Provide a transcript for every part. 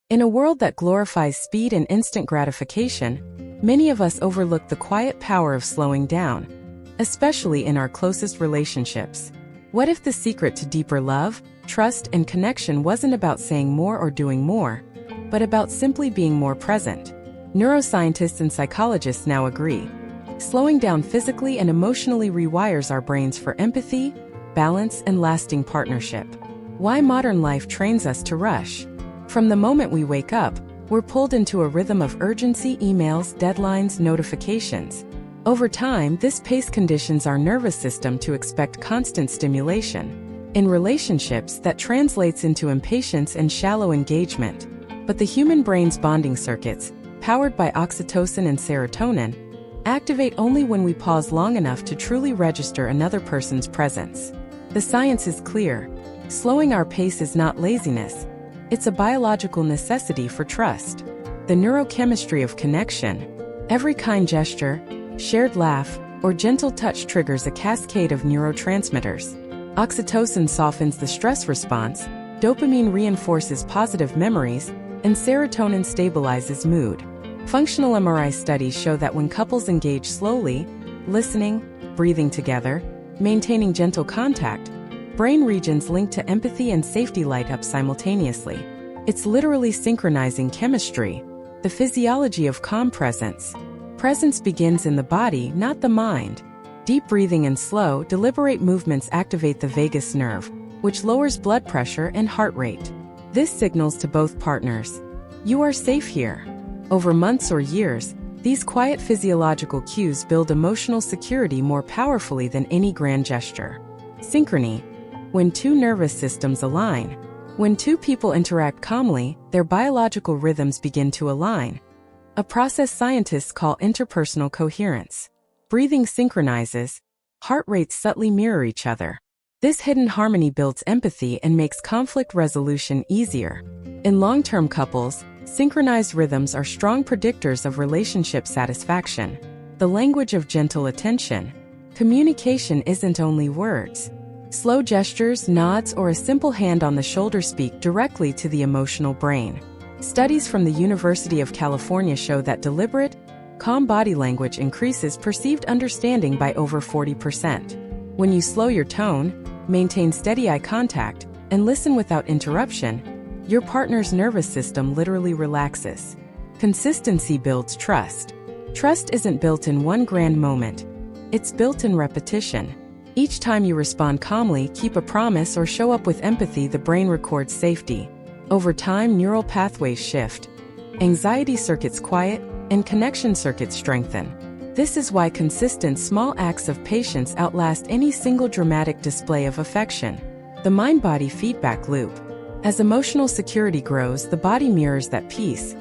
In a world that glorifies speed and instant gratification, many of us overlook the quiet power of slowing down, especially in our closest relationships. What if the secret to deeper love, trust, and connection wasn't about saying more or doing more, but about simply being more present? Neuroscientists and psychologists now agree. Slowing down physically and emotionally rewires our brains for empathy, balance, and lasting partnership. Why modern life trains us to rush. From the moment we wake up, we're pulled into a rhythm of urgency, emails, deadlines, notifications. Over time, this pace conditions our nervous system to expect constant stimulation. In relationships, that translates into impatience and shallow engagement. But the human brain's bonding circuits, powered by oxytocin and serotonin, activate only when we pause long enough to truly register another person's presence. The science is clear. Slowing our pace is not laziness. It's a biological necessity for trust. The neurochemistry of connection. Every kind gesture, shared laugh, or gentle touch triggers a cascade of neurotransmitters. Oxytocin softens the stress response, dopamine reinforces positive memories, and serotonin stabilizes mood. Functional MRI studies show that when couples engage slowly, listening, breathing together, maintaining gentle contact, brain regions linked to empathy and safety light up simultaneously. It's literally synchronizing chemistry. The physiology of calm presence. Presence begins in the body, not the mind. Deep breathing and slow, deliberate movements activate the vagus nerve, which lowers blood pressure and heart rate. This signals to both partners, you are safe here. Over months or years, these quiet physiological cues build emotional security more powerfully than any grand gesture. Synchrony. When two nervous systems align. When two people interact calmly, their biological rhythms begin to align. A process scientists call interpersonal coherence. Breathing synchronizes, heart rates subtly mirror each other. This hidden harmony builds empathy and makes conflict resolution easier. In long-term couples, synchronized rhythms are strong predictors of relationship satisfaction. The language of gentle attention. Communication isn't only words. Slow gestures, nods, or a simple hand on the shoulder speak directly to the emotional brain. Studies from the University of California show that deliberate, calm body language increases perceived understanding by over 40%. When you slow your tone, maintain steady eye contact, and listen without interruption, your partner's nervous system literally relaxes. Consistency builds trust. Trust isn't built in one grand moment. It's built in repetition. Each time you respond calmly, keep a promise, or show up with empathy, the brain records safety. Over time, neural pathways shift. Anxiety circuits quiet, and connection circuits strengthen. This is why consistent small acts of patience outlast any single dramatic display of affection. The mind-body feedback loop. As emotional security grows, the body mirrors that peace.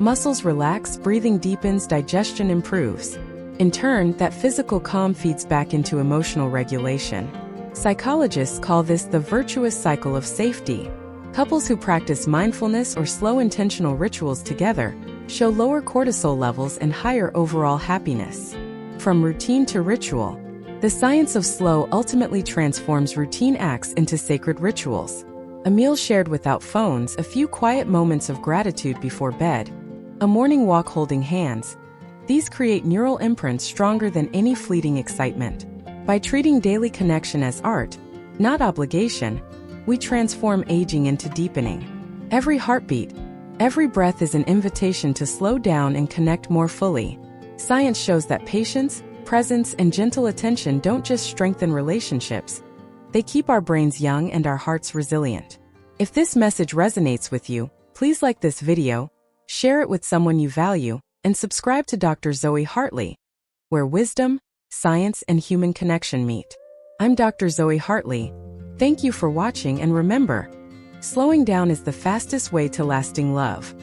Muscles relax, breathing deepens, digestion improves. In turn, that physical calm feeds back into emotional regulation. Psychologists call this the virtuous cycle of safety. Couples who practice mindfulness or slow intentional rituals together show lower cortisol levels and higher overall happiness. From routine to ritual, the science of slow ultimately transforms routine acts into sacred rituals. A meal shared without phones, a few quiet moments of gratitude before bed, a morning walk holding hands. These create neural imprints stronger than any fleeting excitement. By treating daily connection as art, not obligation, we transform aging into deepening. Every heartbeat, every breath is an invitation to slow down and connect more fully. Science shows that patience, presence, and gentle attention don't just strengthen relationships, they keep our brains young and our hearts resilient. If this message resonates with you, please like this video, share it with someone you value, and subscribe to Dr. Zoe Hartley, where wisdom, science, and human connection meet. I'm Dr. Zoe Hartley. Thank you for watching, and remember, slowing down is the fastest way to lasting love.